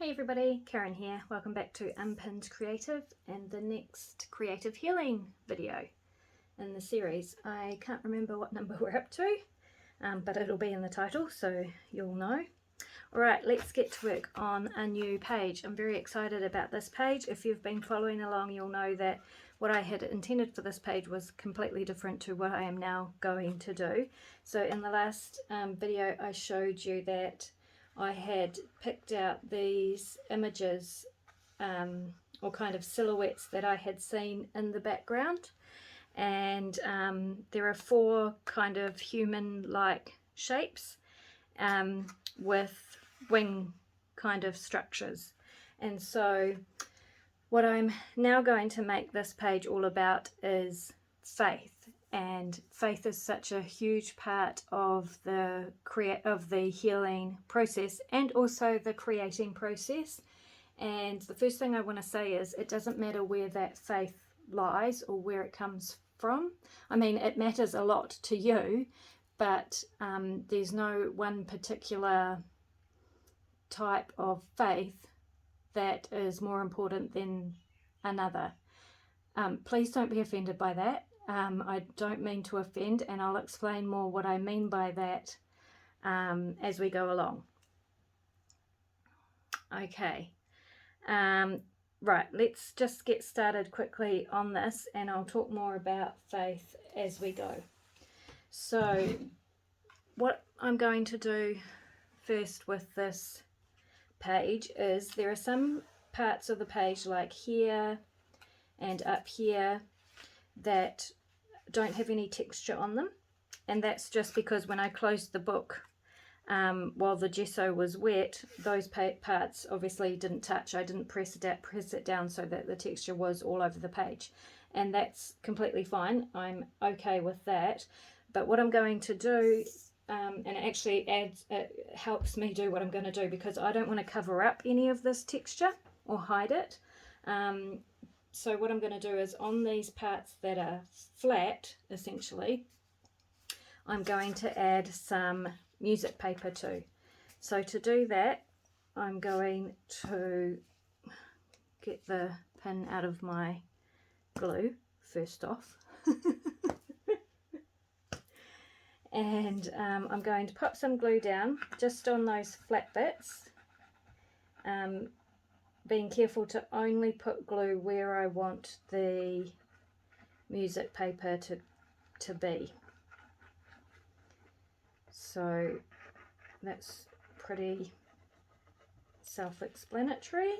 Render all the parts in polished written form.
Hey everybody, Karen here. Welcome back to Unpinned Creative and the next creative healing video in the series. I can't remember what number we're up to, but it'll be in the title so you'll know. Alright, let's get to work on a new page. I'm very excited about this page. If you've been following along, you'll know that what I had intended for this page was completely different to what I am now going to do. So in the last video I showed you that I had picked out these images or kind of silhouettes that I had seen in the background, and there are four kind of human-like shapes with wing kind of structures. And so what I'm now going to make this page all about is faith. And faith is such a huge part of the healing process and also the creating process. And the first thing I want to say is it doesn't matter where that faith lies or where it comes from. I mean, it matters a lot to you, but there's no one particular type of faith that is more important than another. Please don't be offended by that. I don't mean to offend, and I'll explain more what I mean by that as we go along. Okay, right, let's just get started quickly on this, and I'll talk more about faith as we go. So what I'm going to do first with this page is there are some parts of the page like here and up here that don't have any texture on them, and that's just because when I closed the book while the gesso was wet, those parts obviously didn't touch. I didn't press it down so that the texture was all over the page, and that's completely fine. I'm okay with that. But what I'm going to do, and it actually helps me do what I'm going to do, because I don't want to cover up any of this texture or hide it. So what I'm going to do is on these parts that are flat, essentially, I'm going to add some music paper too. So to do that, I'm going to get the pin out of my glue first off. And I'm going to pop some glue down just on those flat bits, being careful to only put glue where I want the music paper to be. So that's pretty self-explanatory.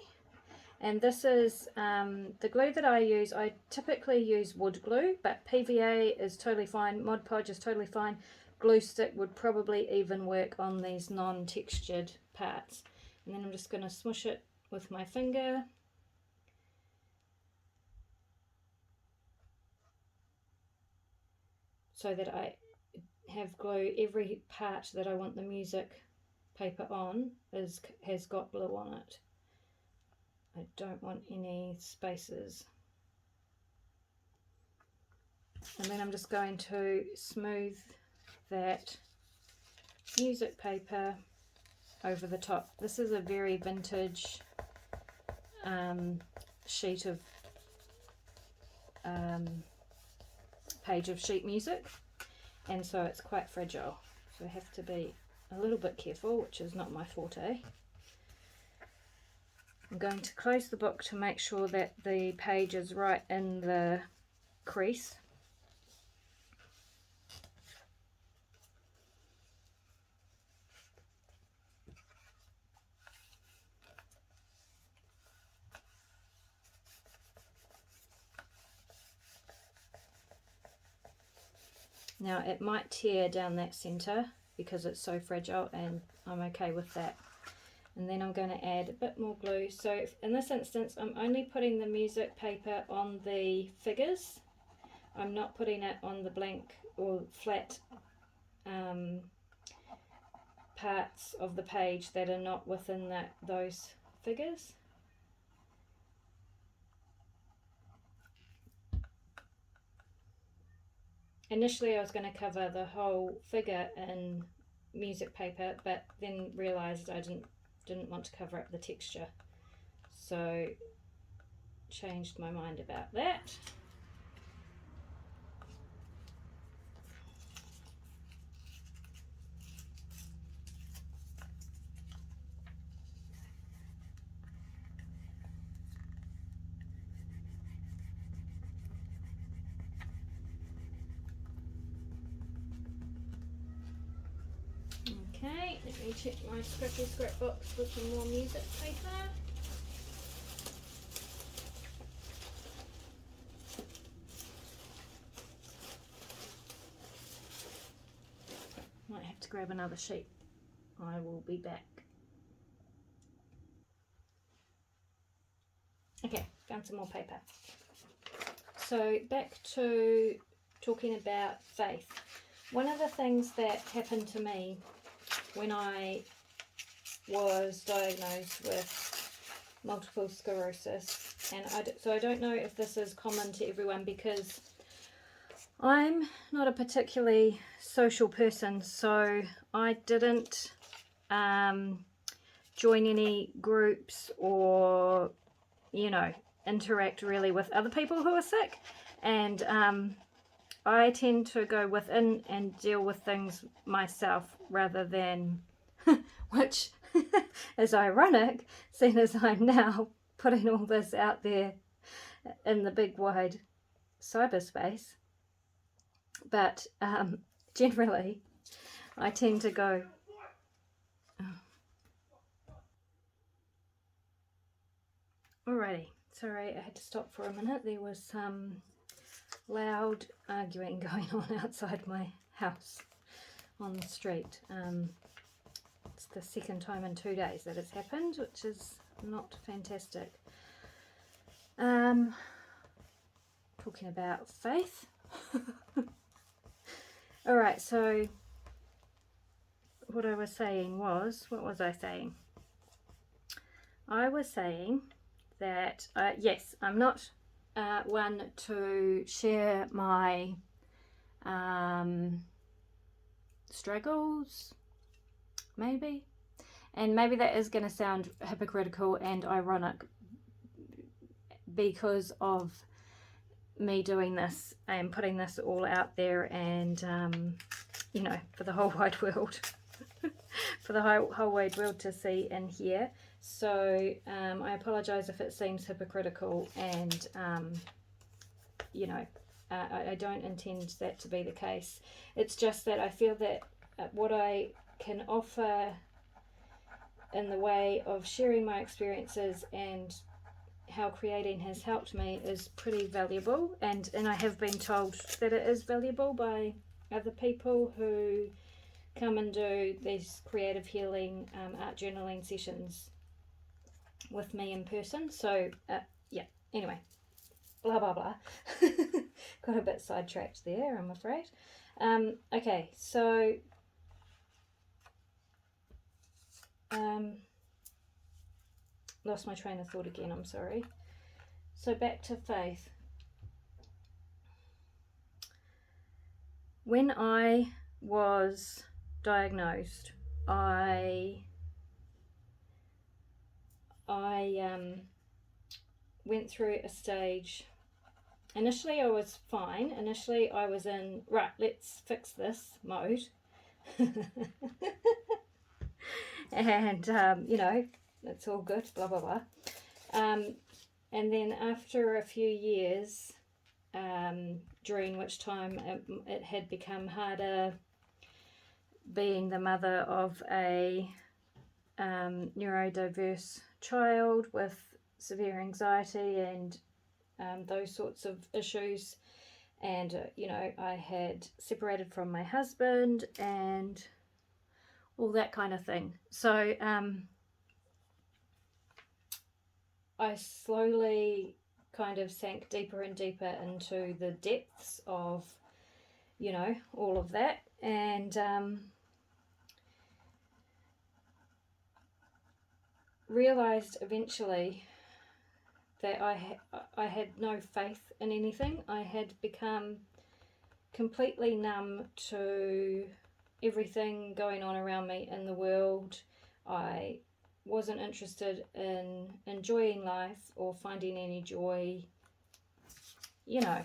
And this is the glue that I use. I typically use wood glue, but PVA is totally fine. Mod Podge is totally fine. Glue stick would probably even work on these non-textured parts. And then I'm just going to smush it with my finger. So that I have glue. Every part that I want the music paper on has got glue on it. I don't want any spaces. And then I'm just going to smooth that music paper over the top. This is a very vintage sheet of page of sheet music, and so it's quite fragile, so I have to be a little bit careful, which is not my forte. I'm going to close the book to make sure that the page is right in the crease. Now it might tear down that center because it's so fragile, and I'm okay with that. And then I'm going to add a bit more glue. So in this instance, I'm only putting the music paper on the figures. I'm not putting it on the blank or flat parts of the page that are not within those figures. Initially I was going to cover the whole figure in music paper, but then realized I didn't didn't want to cover up the texture, so changed my mind about that. Okay, let me check my scratchy scrapbox with some more music paper. Might have to grab another sheet. I will be back. Okay, found some more paper. So back to talking about faith. One of the things that happened to me when I was diagnosed with multiple sclerosis, and so I don't know if this is common to everyone, because I'm not a particularly social person, so I didn't join any groups or, you know, interact really with other people who are sick, and I tend to go within and deal with things myself rather than, which is ironic, seeing as I'm now putting all this out there in the big wide cyberspace. But generally, I tend to go. Alrighty, sorry, I had to stop for a minute. There was some loud arguing going on outside my house on the street. It's the second time in 2 days that it's happened, which is not fantastic. Talking about faith. Alright, so what I was saying was, what was I saying? I was saying that, yes, I'm not one to share my struggles, maybe, and maybe that is going to sound hypocritical and ironic because of me doing this and putting this all out there, and you know, for the whole wide world for the whole wide world to see and hear. So I apologize if it seems hypocritical, and you know, I don't intend that to be the case. It's just that I feel that what I can offer in the way of sharing my experiences and how creating has helped me is pretty valuable, and I have been told that it is valuable by other people who come and do these creative healing art journaling sessions with me in person. So yeah, anyway, blah blah blah. Got a bit sidetracked there, I'm afraid. Okay, so lost my train of thought again, I'm sorry. So back to faith. When I was diagnosed, I went through a stage. Initially I was fine. Initially I was in, right, let's fix this mode. And you know, it's all good, blah blah blah. And then after a few years, during which time it had become harder being the mother of a neurodiverse child with severe anxiety and those sorts of issues, and you know, I had separated from my husband and all that kind of thing. So I slowly kind of sank deeper and deeper into the depths of, you know, all of that, and realized eventually that I had no faith in anything. I had become completely numb to everything going on around me in the world. I wasn't interested in enjoying life or finding any joy, you know,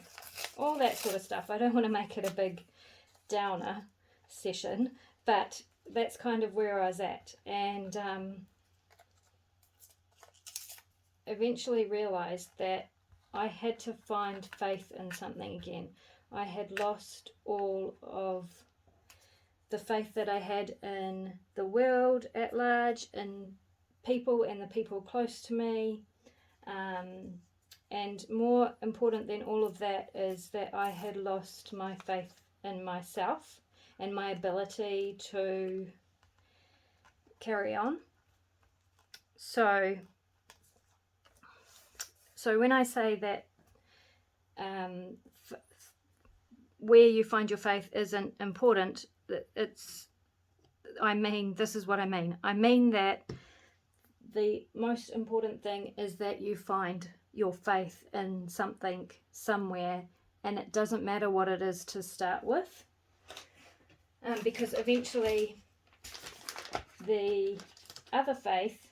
all that sort of stuff. I don't want to make it a big downer session, but that's kind of where I was at. And eventually realized that I had to find faith in something again. I had lost all of the faith that I had in the world at large, in people and the people close to me. And more important than all of that is that I had lost my faith in myself and my ability to carry on. So when I say that where you find your faith isn't important, this is what I mean. I mean that the most important thing is that you find your faith in something, somewhere, and it doesn't matter what it is to start with, because eventually the other faith,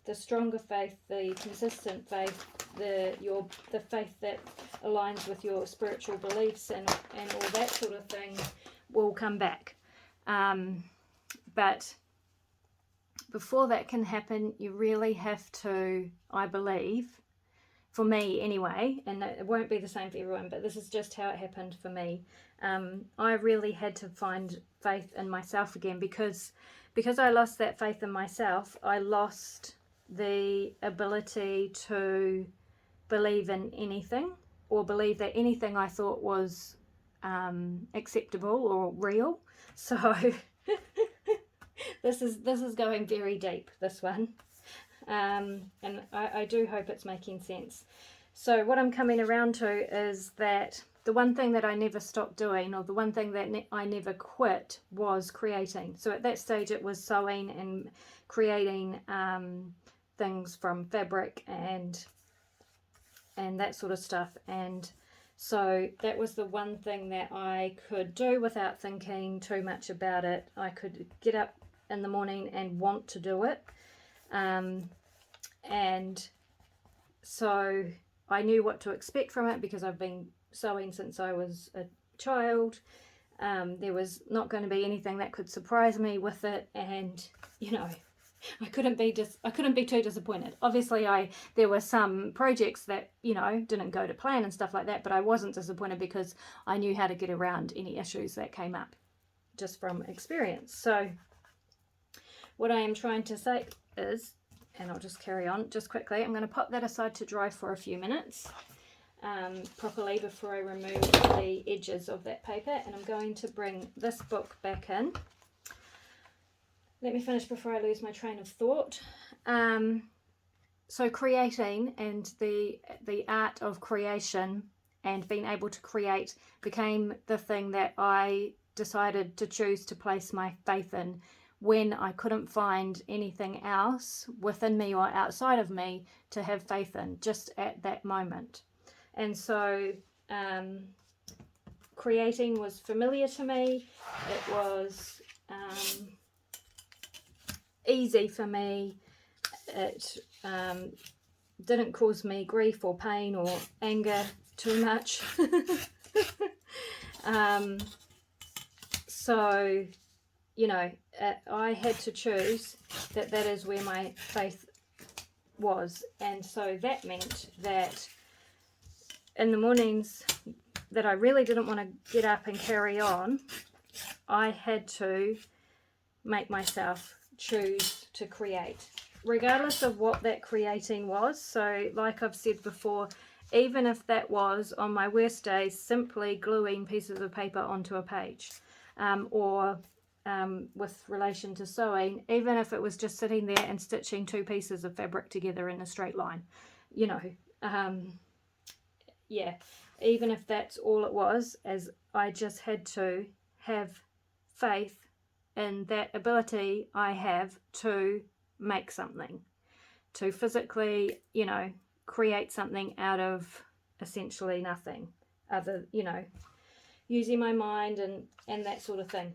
the stronger faith, the consistent faith, the faith that aligns with your spiritual beliefs and all that sort of thing will come back. But before that can happen, you really have to, I believe, for me anyway, and it won't be the same for everyone, but this is just how it happened for me. I really had to find faith in myself again, because I lost that faith in myself. I lost the ability to believe in anything, or believe that anything I thought was acceptable or real. So this is going very deep, this one, and I do hope it's making sense. So what I'm coming around to is that the one thing that I never stopped doing, or the one thing that I never quit, was creating. So at that stage it was sewing and creating things from fabric and that sort of stuff. And so that was the one thing that I could do without thinking too much about it. I could get up in the morning and want to do it. And so I knew what to expect from it, because I've been sewing since I was a child. There was not going to be anything that could surprise me with it, and you know, I couldn't be too disappointed. Obviously there were some projects that, you know, didn't go to plan and stuff like that, but I wasn't disappointed because I knew how to get around any issues that came up just from experience. So what I am trying to say is, and I'll just carry on just quickly, I'm going to pop that aside to dry for a few minutes properly before I remove the edges of that paper, and I'm going to bring this book back in. Let me finish before I lose my train of thought. So creating and the art of creation and being able to create became the thing that I decided to choose to place my faith in when I couldn't find anything else within me or outside of me to have faith in, just at that moment. And so creating was familiar to me. It was easy for me. It didn't cause me grief or pain or anger too much. So, you know, I had to choose that is where my faith was. And so that meant that in the mornings that I really didn't want to get up and carry on, I had to make myself choose to create, regardless of what that creating was. So like I've said before, even if that was, on my worst days, simply gluing pieces of paper onto a page, or with relation to sewing, even if it was just sitting there and stitching two pieces of fabric together in a straight line, you know, yeah, even if that's all it was, as I just had to have faith in that ability I have to make something, to physically, you know, create something out of essentially nothing, other, you know, using my mind and that sort of thing.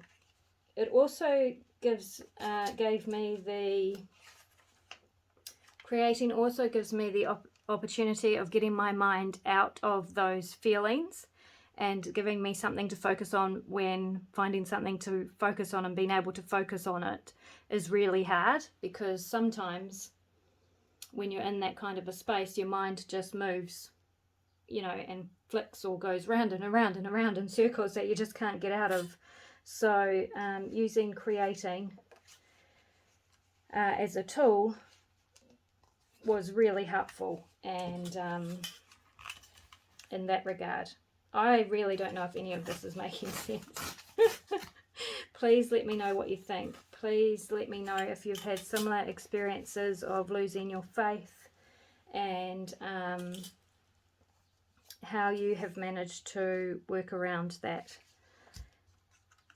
It also gave me Creating also gives me the opportunity of getting my mind out of those feelings and giving me something to focus on when finding something to focus on and being able to focus on it is really hard, because sometimes when you're in that kind of a space, your mind just moves, you know, and flicks or goes round and around and around in circles that you just can't get out of. So using creating as a tool was really helpful, and in that regard. I really don't know if any of this is making sense. Please let me know what you think. Please let me know if you've had similar experiences of losing your faith, and how you have managed to work around that.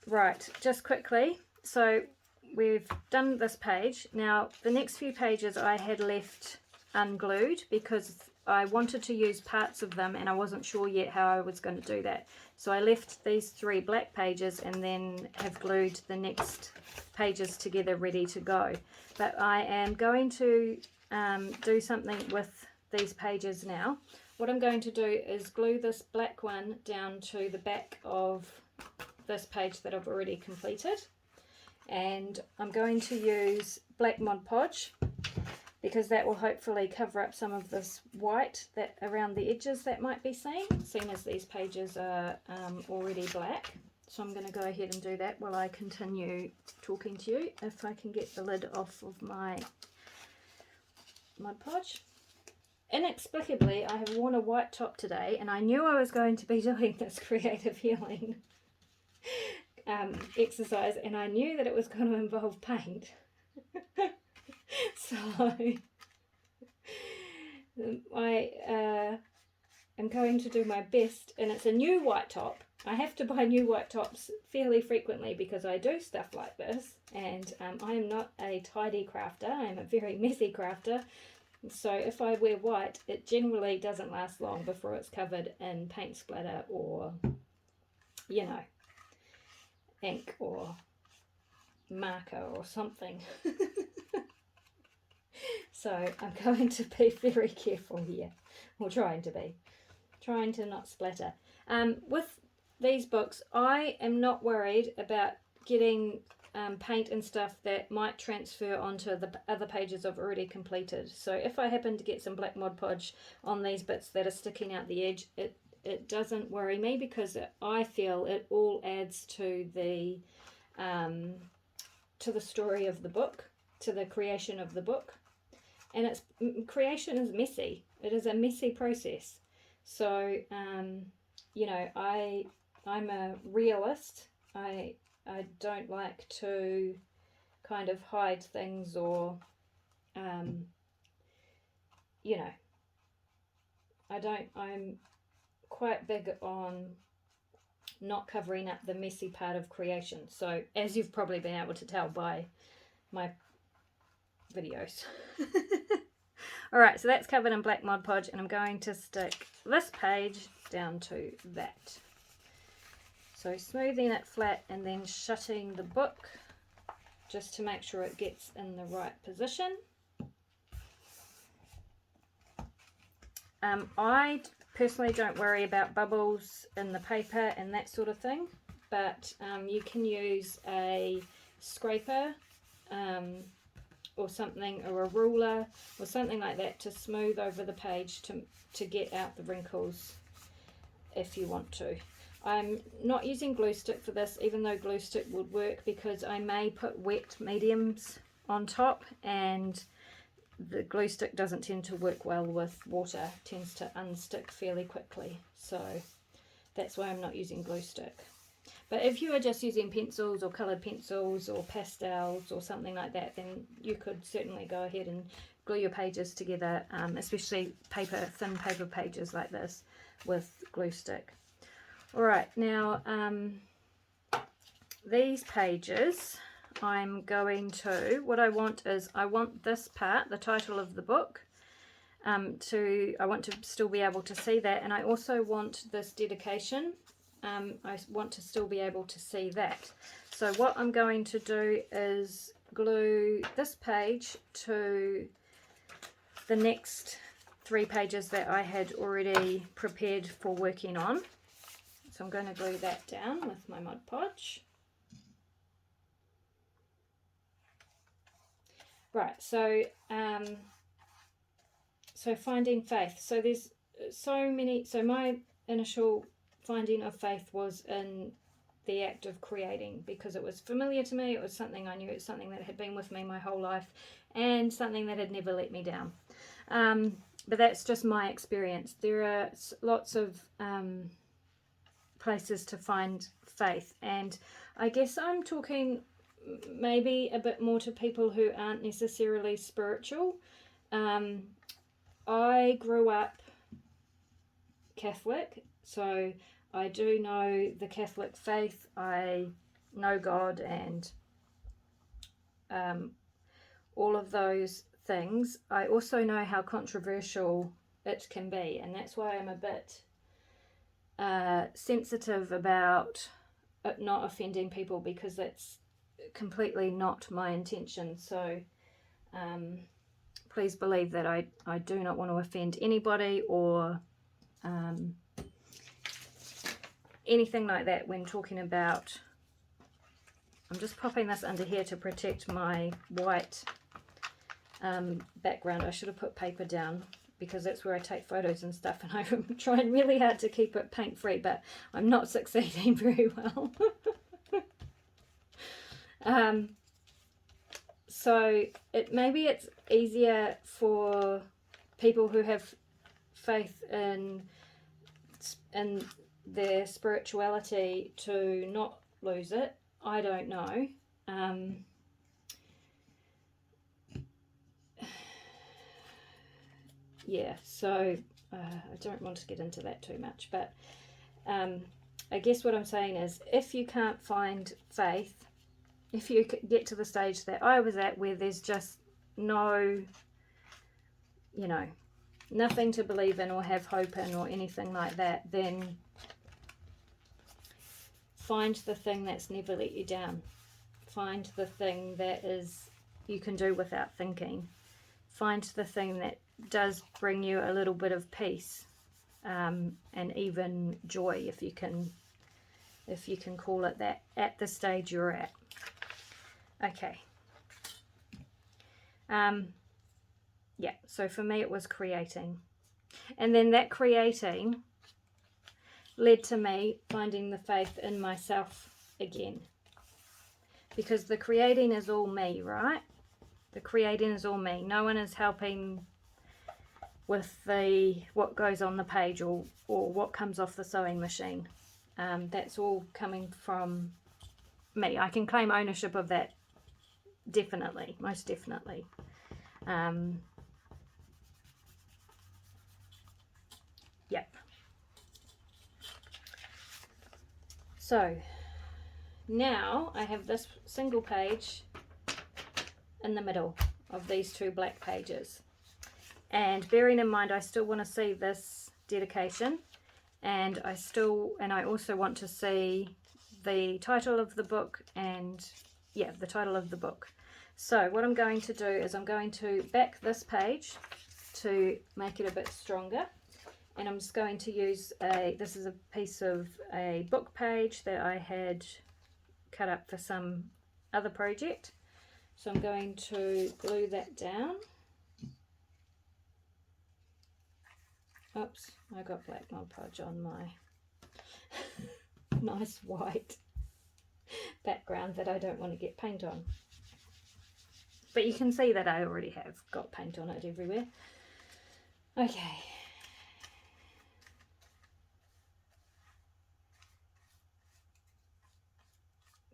Right, just quickly, so we've done this page. Now the next few pages I had left unglued because I wanted to use parts of them and I wasn't sure yet how I was going to do that. So I left these 3 black pages and then have glued the next pages together ready to go. But I am going to do something with these pages now. What I'm going to do is glue this black one down to the back of this page that I've already completed. And I'm going to use black Mod Podge, because that will hopefully cover up some of this white that around the edges that might be seen, seeing as these pages are already black. So I'm going to go ahead and do that while I continue talking to you, if I can get the lid off of my Mod Podge. Inexplicably, I have worn a white top today, and I knew I was going to be doing this creative healing exercise, and I knew that it was going to involve paint. So I am going to do my best, and it's a new white top. I have to buy new white tops fairly frequently because I do stuff like this, and I am not a tidy crafter. I am a very messy crafter. So if I wear white, it generally doesn't last long before it's covered in paint splatter or, you know, ink or marker or something. So I'm going to be very careful here, or trying to not splatter. With these books, I am not worried about getting paint and stuff that might transfer onto the other pages I've already completed. So if I happen to get some black Mod Podge on these bits that are sticking out the edge, it doesn't worry me, because I feel it all adds to the story of the book, to the creation of the book. And creation is messy. It is a messy process. So you know, I'm a realist. I don't like to kind of hide things, or you know, I'm quite big on not covering up the messy part of creation. So as you've probably been able to tell by my videos. Alright, so that's covered in black Mod Podge, and I'm going to stick this page down to that. So smoothing it flat and then shutting the book just to make sure it gets in the right position. I personally don't worry about bubbles in the paper and that sort of thing, but you can use a scraper or something, or a ruler or something like that, to smooth over the page to get out the wrinkles if you want to. I'm not using glue stick for this, even though glue stick would work, because I may put wet mediums on top, and the glue stick doesn't tend to work well with water. It tends to unstick fairly quickly, so that's why I'm not using glue stick. But if you are just using pencils or coloured pencils or pastels or something like that, then you could certainly go ahead and glue your pages together, especially thin paper pages like this, with glue stick. Alright, now these pages, I'm going to, what I want is, I want this part, the title of the book, I want to still be able to see that, and I also want this dedication. I want to still be able to see that. So what I'm going to do is glue this page to the next 3 pages that I had already prepared for working on. So I'm going to glue that down with my Mod Podge. Right, so finding faith. So there's so many, so my initial finding of faith was in the act of creating, because it was familiar to me, it was something I knew, it's something that had been with me my whole life, and something that had never let me down. But that's just my experience. There are lots of places to find faith, and I guess I'm talking maybe a bit more to people who aren't necessarily spiritual. I grew up Catholic, so I do know the Catholic faith. I know God and all of those things. I also know how controversial it can be, and that's why I'm a bit sensitive about it not offending people, because that's completely not my intention. So please believe that I do not want to offend anybody or anything like that when talking about. I'm just popping this under here to protect my white background. I should have put paper down, because that's where I take photos and stuff, and I'm trying really hard to keep it paint free, but I'm not succeeding very well. So maybe it's easier for people who have faith in their spirituality to not lose it. I don't know. Yeah, so I don't want to get into that too much, but I guess what I'm saying is, if you can't find faith, if you get to the stage that I was at, where there's just no, nothing to believe in or have hope in or anything like that, then find the thing that's never let you down. Find the thing that you can do without thinking. Find the thing that does bring you a little bit of peace, and even joy, if you can call it that, at the stage you're at. Okay. Yeah, so for me it was creating. And then that creating led to me finding the faith in myself again. Because the creating is all me, right? The creating is all me. No one is helping with what goes on the page or what comes off the sewing machine. That's all coming from me. I can claim ownership of that, definitely, most definitely. Yep. So now I have this single page in the middle of these 2 black pages, and bearing in mind I still want to see this dedication, and I also want to see the title of the book, and the title of the book. So what I'm going to do is I'm going to back this page to make it a bit stronger, and I'm just going to use this is a piece of a book page that I had cut up for some other project. So I'm going to glue that down. Oops, I got black Mod Podge on my nice white background that I don't want to get paint on. But you can see that I already have got paint on it everywhere. Okay.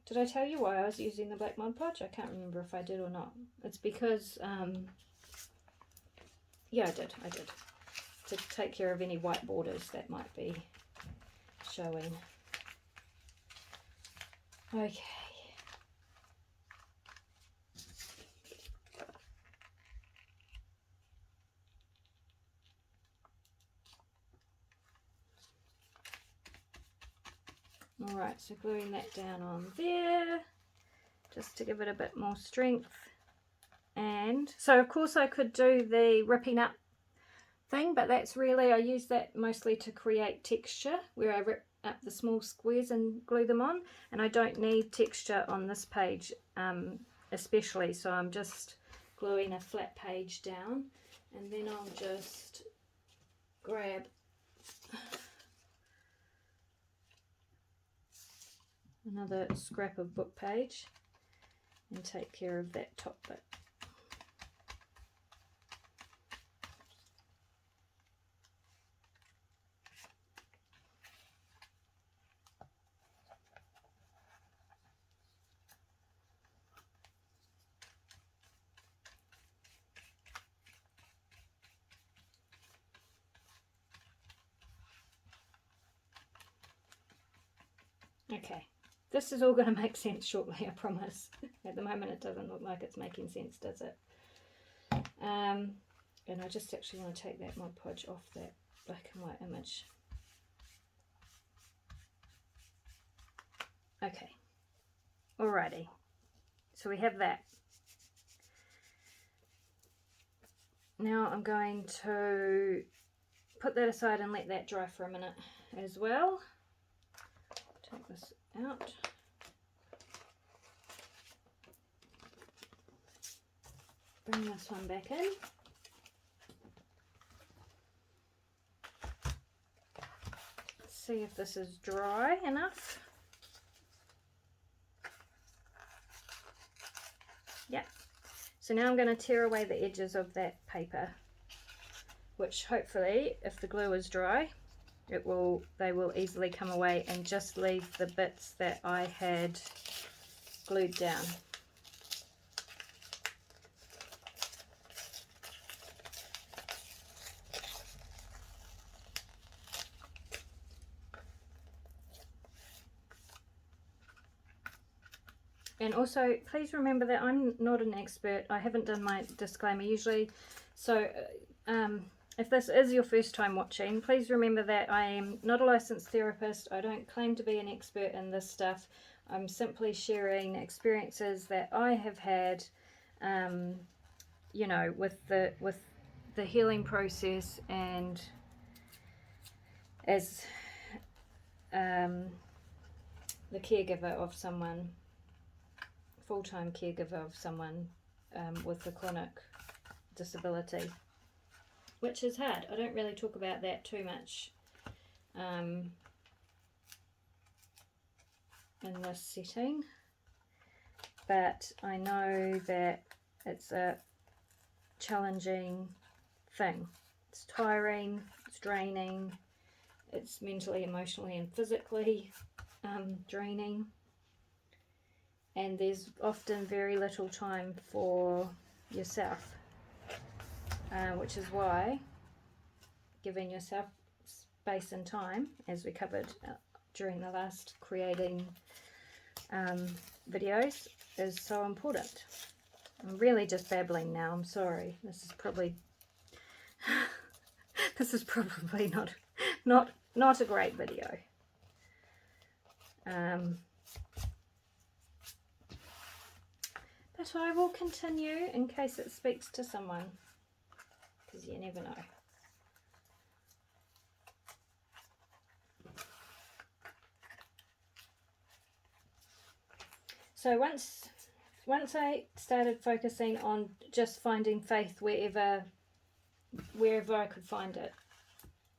Did I tell you why I was using the black Mod Podge? I can't remember if I did or not. It's because, yeah, I did. To take care of any white borders that might be showing. Okay. Alright, so gluing that down on there, just to give it a bit more strength. And so of course I could do the ripping up thing, but that's really, I use that mostly to create texture, where I rip up the small squares and glue them on, and I don't need texture on this page especially, so I'm just gluing a flat page down, and then I'll just grab another scrap of book page and take care of that top bit. Okay, this is all going to make sense shortly, I promise. At the moment it doesn't look like it's making sense, does it? And I just actually want to take that Mod Podge off that black and white image. Okay, alrighty, so we have that. Now I'm going to put that aside and let that dry for a minute as well. Take this out. Bring this one back in. See if this is dry enough. Yep. So now I'm going to tear away the edges of that paper, which hopefully, if the glue is dry, they will easily come away and just leave the bits that I had glued down. And also, please remember that I'm not an expert. I haven't done my disclaimer usually. So if this is your first time watching, please remember that I am not a licensed therapist. I don't claim to be an expert in this stuff. I'm simply sharing experiences that I have had, you know, with the healing process, and as the caregiver of someone, full-time caregiver of someone with a chronic disability, which is hard. I don't really talk about that too much in this setting, but I know that it's a challenging thing. It's tiring, it's draining, it's mentally, emotionally and physically draining. And there's often very little time for yourself, which is why giving yourself space and time, as we covered during the last creating videos, is so important. I'm really just babbling now, I'm sorry. This is probably not a great video. But I will continue in case it speaks to someone, because you never know. So once I started focusing on just finding faith wherever I could find it,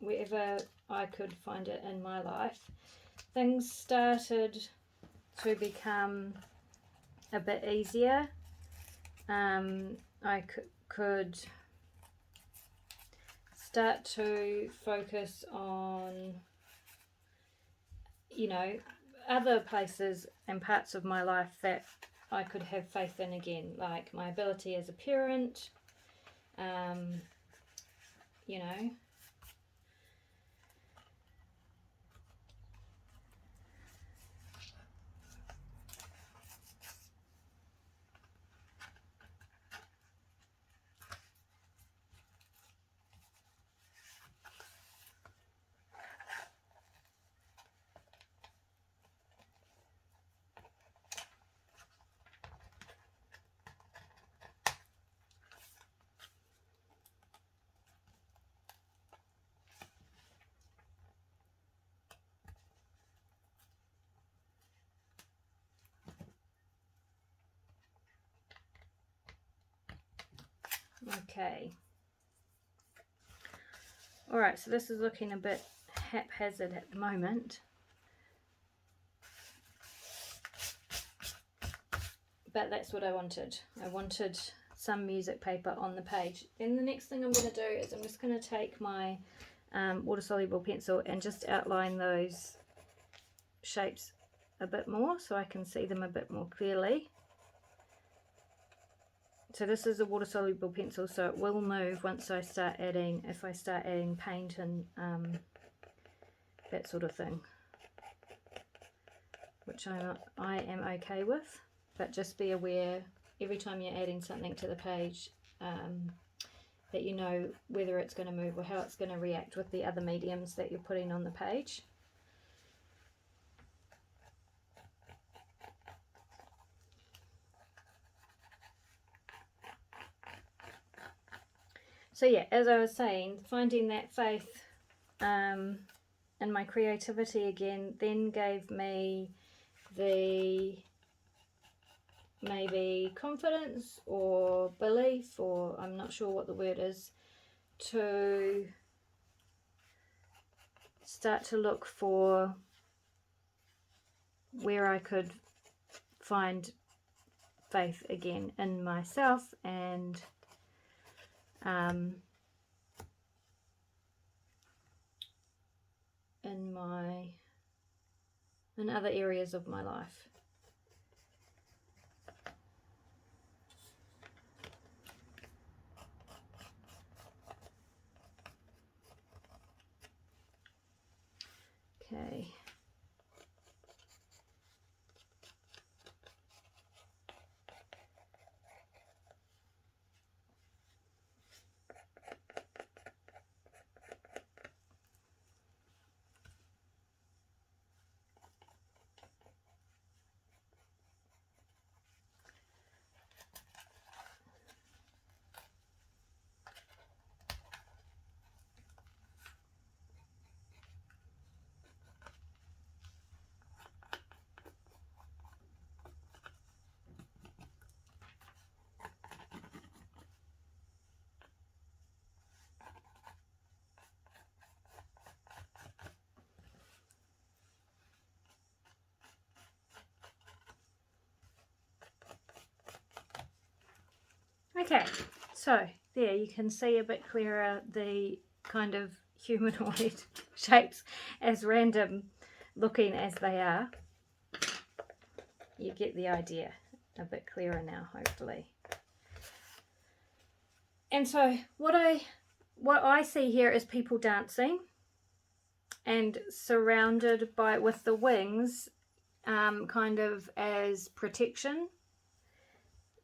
wherever I could find it in my life, things started to become a bit easier. I could start to focus on, you know, other places and parts of my life that I could have faith in again, like my ability as a parent, you know, Okay. Alright, so this is looking a bit haphazard at the moment. But that's what I wanted. I wanted some music paper on the page. Then the next thing I'm going to do is I'm just going to take my water-soluble pencil and just outline those shapes a bit more so I can see them a bit more clearly. So this is a water-soluble pencil, so it will move once I start adding, if I start adding paint and that sort of thing, which I am okay with. But just be aware every time you're adding something to the page that you know whether it's going to move or how it's going to react with the other mediums that you're putting on the page. So yeah, as I was saying, finding that faith in my creativity again then gave me the maybe confidence or belief, or I'm not sure what the word is, to start to look for where I could find faith again in myself and in other areas of my life. Okay. Okay, so there you can see a bit clearer the kind of humanoid shapes, as random looking as they are. You get the idea a bit clearer now, hopefully. And so what I see here is people dancing and surrounded with the wings kind of as protection.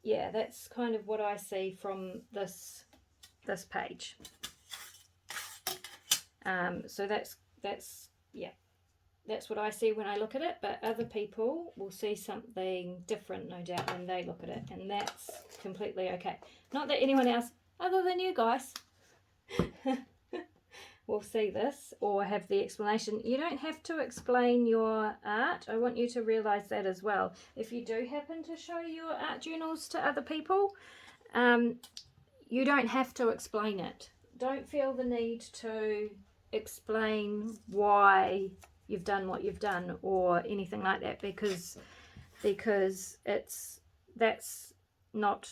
Yeah, that's kind of what I see from this page. So that's what I see when I look at it, but other people will see something different, no doubt, when they look at it, and that's completely okay. Not that anyone else other than you guys will see this or have the explanation. You don't have to explain your art. I want you to realize that as well. If you do happen to show your art journals to other people, you don't have to explain it. Don't feel the need to explain why you've done what you've done or anything like that, because that's not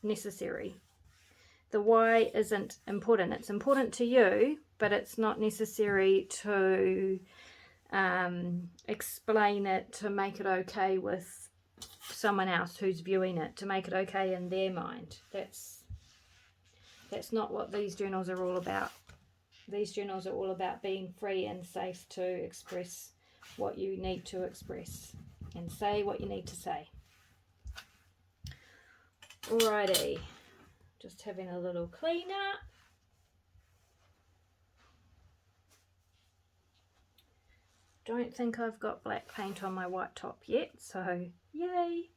necessary. The why isn't important. It's important to you, but it's not necessary to explain it to make it okay with someone else who's viewing it, to make it okay in their mind. That's not what these journals are all about. These journals are all about being free and safe to express what you need to express and say what you need to say. Alrighty. Just having a little clean up. Don't think I've got black paint on my white top yet, so yay.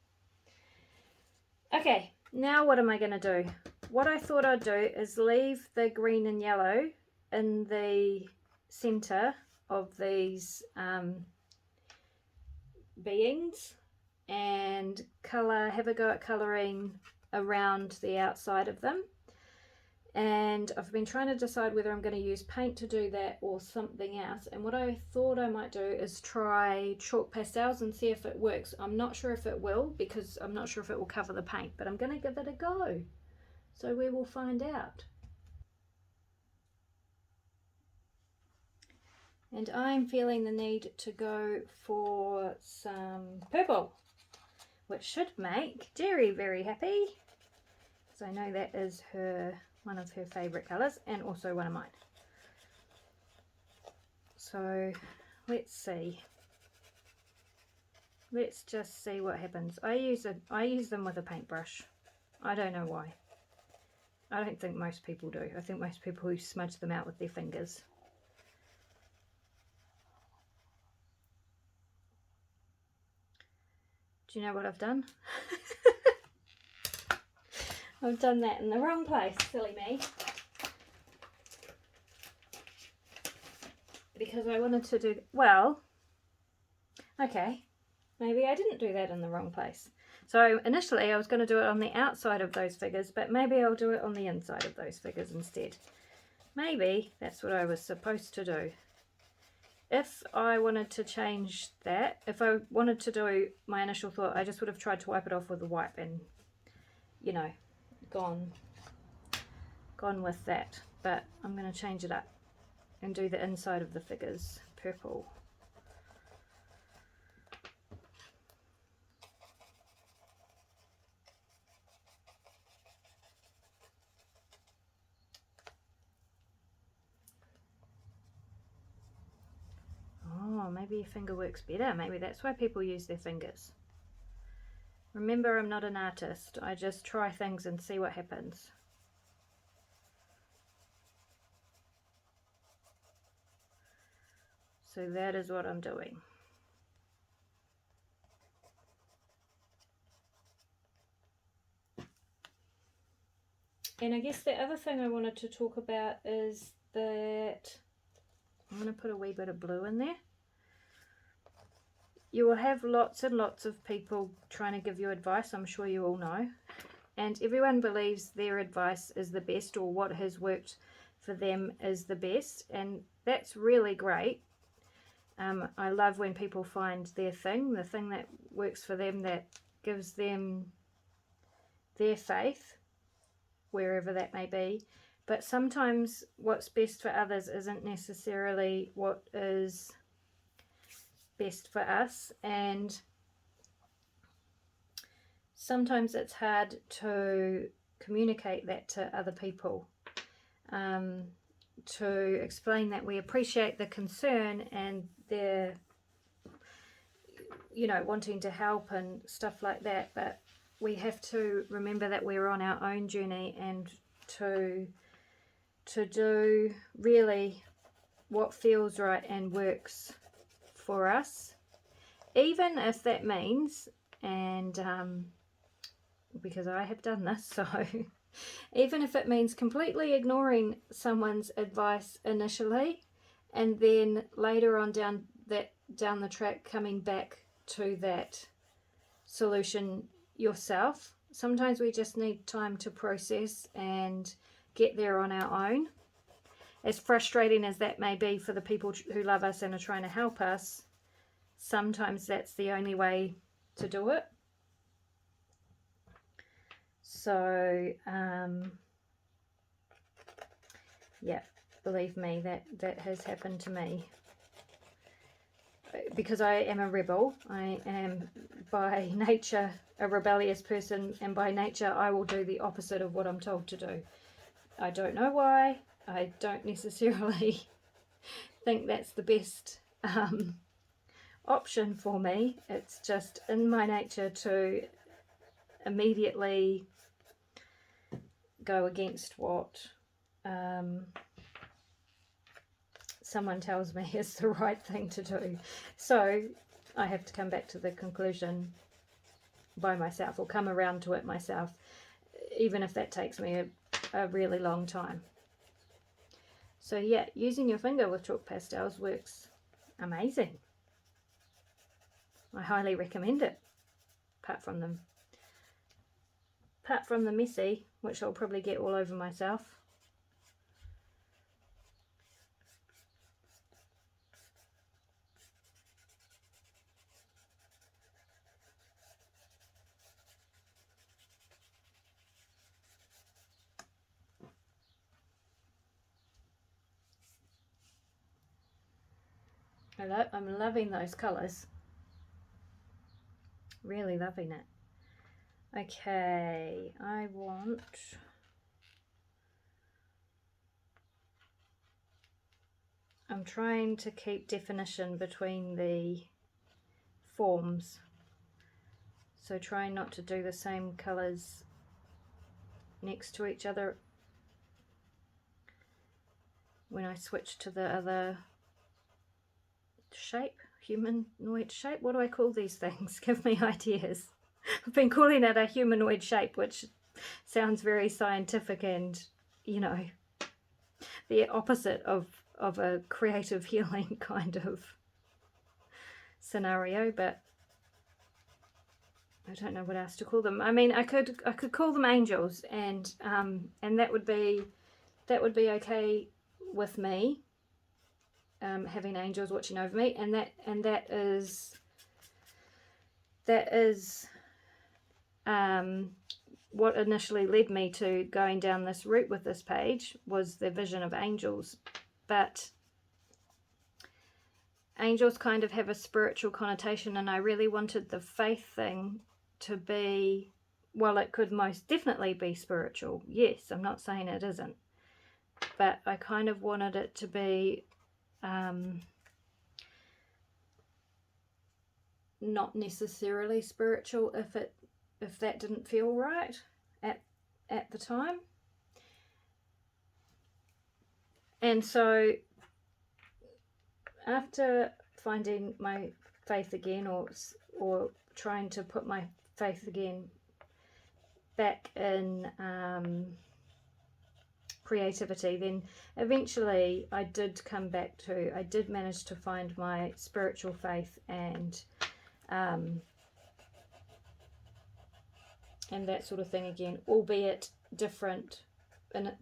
Okay, now what am I going to do? What I thought I'd do is leave the green and yellow in the center of these beings and have a go at colouring around the outside of them. And I've been trying to decide whether I'm going to use paint to do that or something else. And what I thought I might do is try chalk pastels and see if it works. I'm not sure if it will, because I'm not sure if it will cover the paint, but I'm going to give it a go. So we will find out. And I'm feeling the need to go for some purple, which should make Jerry very happy, because I know that is one of her favourite colours, and also one of mine. So let's see. Let's just see what happens. I use them with a paintbrush. I don't know why. I don't think most people do. I think most people smudge them out with their fingers. Do you know what I've done? I've done that in the wrong place, silly me. Because I wanted to do, well, okay, maybe I didn't do that in the wrong place. So initially I was going to do it on the outside of those figures, but maybe I'll do it on the inside of those figures instead. Maybe that's what I was supposed to do. If I wanted to change that, if I wanted to do my initial thought, I just would have tried to wipe it off with a wipe and, you know, gone with that. But I'm going to change it up and do the inside of the figures purple. Oh, maybe your finger works better. Maybe that's why people use their fingers. Remember, I'm not an artist. I just try things and see what happens. So that is what I'm doing. And I guess the other thing I wanted to talk about is that I'm going to put a wee bit of blue in there. You will have lots and lots of people trying to give you advice, I'm sure you all know. And everyone believes their advice is the best, or what has worked for them is the best. And that's really great. I love when people find their thing, the thing that works for them, that gives them their faith, wherever that may be. But sometimes what's best for others isn't necessarily what is best for us, and sometimes it's hard to communicate that to other people, to explain that we appreciate the concern and their, you know, wanting to help and stuff like that, but we have to remember that we're on our own journey, and to do really what feels right and works for us, even if that means, and because I have done this, so even if it means completely ignoring someone's advice initially, and then later on down the track coming back to that solution yourself. Sometimes we just need time to process and get there on our own. As frustrating as that may be for the people who love us and are trying to help us, sometimes that's the only way to do it. So, yeah, believe me, that has happened to me. Because I am a rebel, I am by nature a rebellious person, and by nature I will do the opposite of what I'm told to do. I don't know why. I don't necessarily think that's the best option for me. It's just in my nature to immediately go against what someone tells me is the right thing to do. So I have to come back to the conclusion by myself, or come around to it myself, even if that takes me a really long time. So yeah, using your finger with chalk pastels works amazing. I highly recommend it. apart from the messy, which I'll probably get all over myself. I'm loving those colours. Really loving it. Okay, I'm trying to keep definition between the forms. So trying not to do the same colours next to each other when I switch to the other shape, humanoid shape. What do I call these things? Give me ideas. I've been calling it a humanoid shape, which sounds very scientific and, you know, the opposite of a creative healing kind of scenario, but I don't know what else to call them. I mean, I could call them angels, and that would be okay with me, having angels watching over me, and that is what initially led me to going down this route with this page, was the vision of angels. But angels kind of have a spiritual connotation, and I really wanted the faith thing to be, well, it could most definitely be spiritual. Yes, I'm not saying it isn't, but I kind of wanted it to be not necessarily spiritual if that didn't feel right at the time. And so after finding my faith again, or trying to put my faith again back in creativity, then eventually I did manage to find my spiritual faith, and that sort of thing again, albeit different, and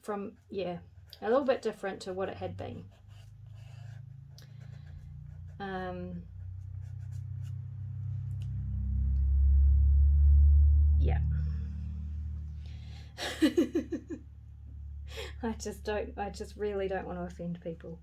a little bit different to what it had been. Yeah. I just really don't want to offend people.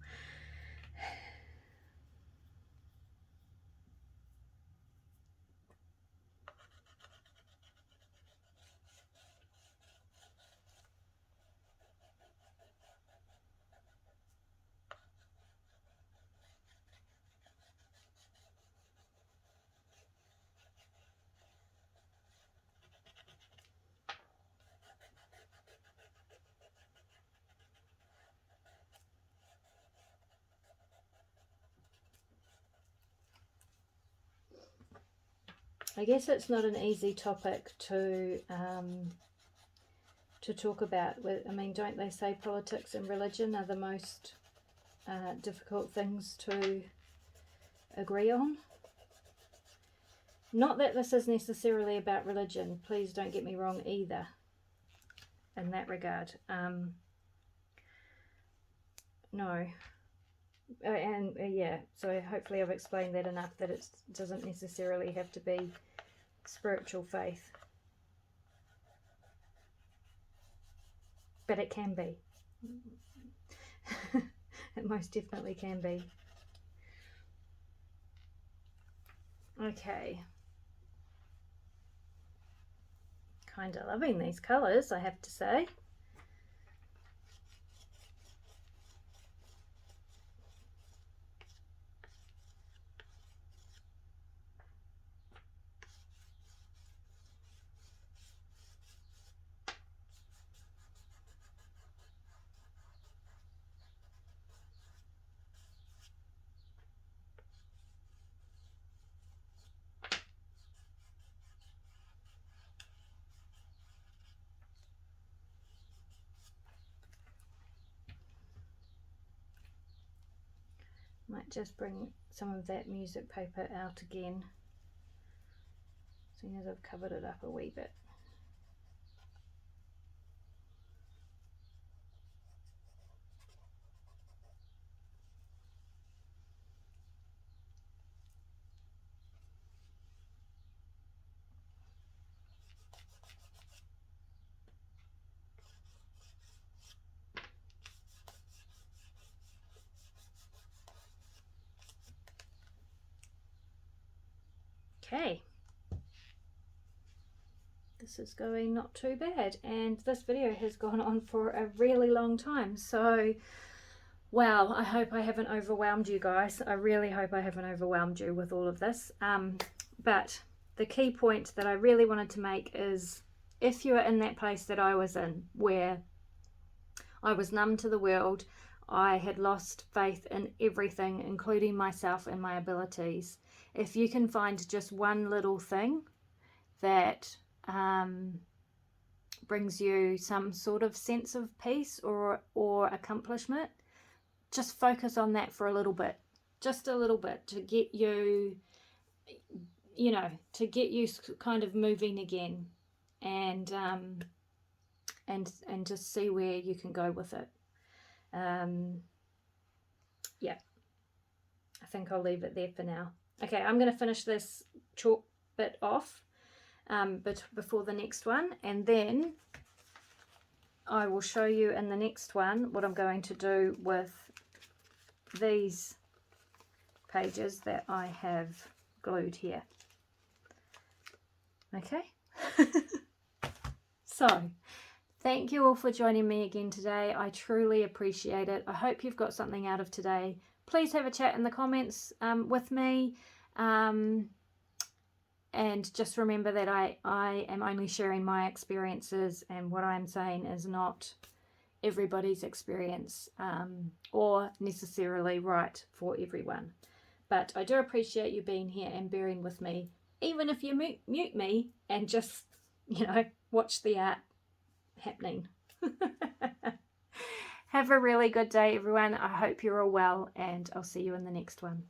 I guess it's not an easy topic to talk about. I mean, don't they say politics and religion are the most difficult things to agree on? Not that this is necessarily about religion, please don't get me wrong either in that regard. No. Yeah, so hopefully I've explained that enough, that it doesn't necessarily have to be spiritual faith, but it can be. It most definitely can be. Okay, kind of loving these colours, I have to say. Might just bring some of that music paper out again, seeing as I've covered it up a wee bit. Okay, this is going not too bad, and this video has gone on for a really long time, so wow, I hope I haven't overwhelmed you guys. I really hope I haven't overwhelmed you with all of this, but the key point that I really wanted to make is, if you are in that place that I was in, where I was numb to the world, I had lost faith in everything, including myself and my abilities, if you can find just one little thing that brings you some sort of sense of peace or accomplishment, just focus on that for a little bit, just a little bit, to get you, you know, to get you kind of moving again, and just see where you can go with it. Yeah, I think I'll leave it there for now. Okay, I'm going to finish this chalk bit off but before the next one, and then I will show you in the next one what I'm going to do with these pages that I have glued here. Okay. So thank you all for joining me again today. I truly appreciate it. I hope you've got something out of today. Please have a chat in the comments with me, and just remember that I am only sharing my experiences, and what I'm saying is not everybody's experience or necessarily right for everyone. But I do appreciate you being here and bearing with me, even if you mute me and just, you know, watch the art happening. Have a really good day, everyone. I hope you're all well, and I'll see you in the next one.